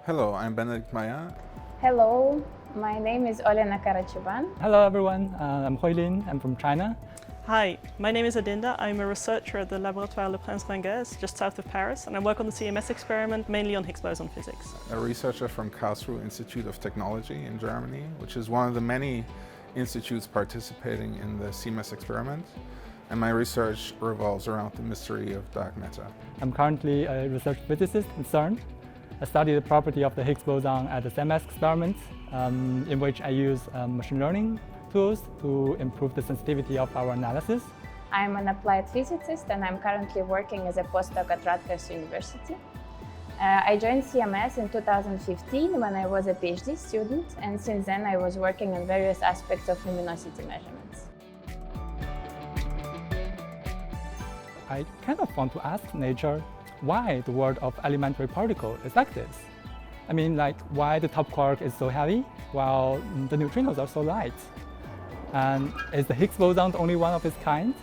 Hello, I'm Benedict Maya. Hello, my name is Olena Karachiban. Hello everyone, I'm Hoilin, I'm from China. Hi, my name is Adinda. I'm a researcher at the Laboratoire Le Prince Rengers, just south of Paris, and I work on the CMS experiment, mainly on Higgs boson physics. A researcher from Karlsruhe Institute of Technology in Germany, which is one of the many institutes participating in the CMS experiment. And my research revolves around the mystery of dark matter. I'm currently a research physicist in CERN. I study the property of the Higgs boson at the CMS experiment, in which I use machine learning tools to improve the sensitivity of our analysis. I'm an applied physicist and I'm currently working as a postdoc at Rutgers University. I joined CMS in 2015 when I was a PhD student, and since then I was working on various aspects of luminosity measurements. I kind of want to ask nature why the world of elementary particle is like this. I mean, like why the top quark is so heavy while the neutrinos are so light. And is the Higgs boson the only one of its kind?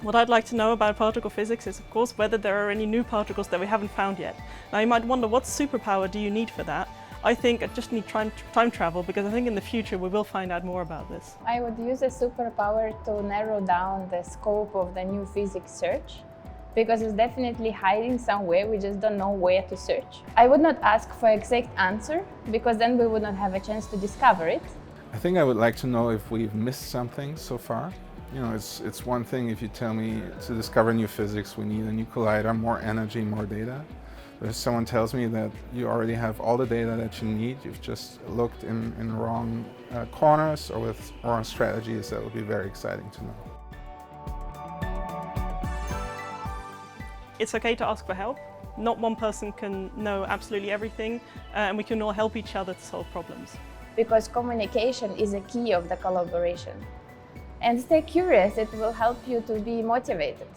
What I'd like to know about particle physics is, of course, whether there are any new particles that we haven't found yet. Now you might wonder, what superpower do you need for that? I think I just need time travel, because I think in the future we will find out more about this. I would use a superpower to narrow down the scope of the new physics search, because it's definitely hiding somewhere, we just don't know where to search. I would not ask for exact answer, because then we would not have a chance to discover it. I think I would like to know if we've missed something so far. You know, it's one thing if you tell me to discover new physics, we need a new collider, more energy, more data. But if someone tells me that you already have all the data that you need, you've just looked in wrong corners or with wrong strategies, that would be very exciting to know. It's okay to ask for help. Not one person can know absolutely everything, and we can all help each other to solve problems. Because communication is a key of the collaboration. And stay curious, it will help you to be motivated.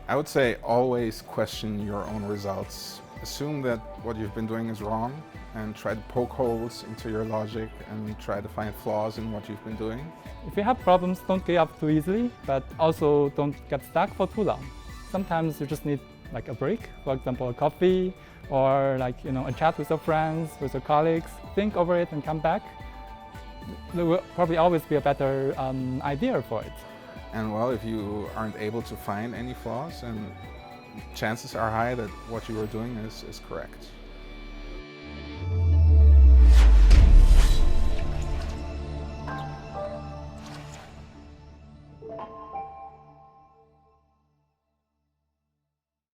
I would say always question your own results. Assume that what you've been doing is wrong and try to poke holes into your logic and try to find flaws in what you've been doing. If you have problems, don't give up too easily, but also don't get stuck for too long. Sometimes you just need like a break, for example, a coffee, or like, a chat with your friends, with your colleagues. Think over it and come back. There will probably always be a better idea for it. And well, if you aren't able to find any flaws, then chances are high that what you were doing is correct.